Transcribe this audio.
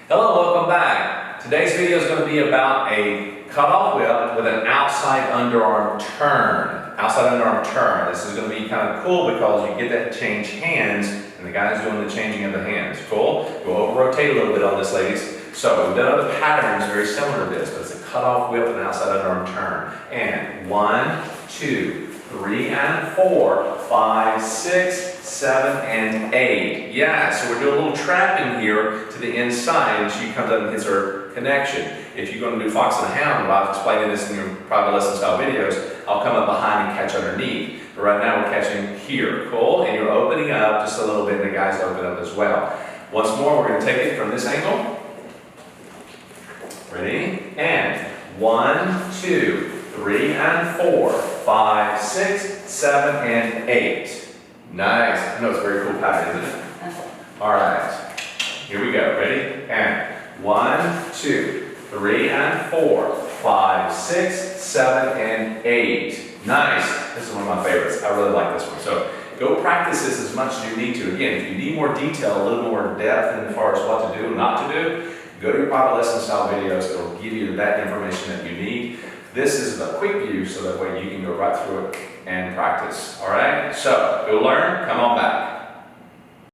Hello, welcome back. Today's video is going to be about a cutoff whip with an outside underarm turn. Outside underarm turn. This is going to be kind of cool because you get to change hands and the guy's doing the changing of the hands. Cool? We'll over-rotate a little bit on this, ladies. So we've done other patterns very similar to this, but it's a cutoff whip and an outside underarm turn. And 1, 2, 3, and 4, 5, 6, 7, and 8. Yeah, so we're doing a little trapping here to the inside, and she comes up and hits her connection. If you're going to do fox and hound, well, I've explained this in your private lesson style videos, I'll come up behind and catch underneath. But right now we're catching here, cool? And you're opening up just a little bit, and the guys open up as well. Once more, we're going to take it from this angle. Ready? And 1, 2, 3, and 4, 5, 6, 7, and 8. Nice. I know it's a very cool pattern, isn't it? All right. Here we go. Ready? And 1, 2, 3, and 4, 5, 6, 7, and 8. Nice. This is one of my favorites. I really like this one. So go practice this as much as you need to. Again, if you need more detail, a little more depth as far as what to do and not to do, go to your private lesson style videos. It'll give you that information that you need. This is a quick view so that way you can go right through it and practice. All right? So, go learn, come on back.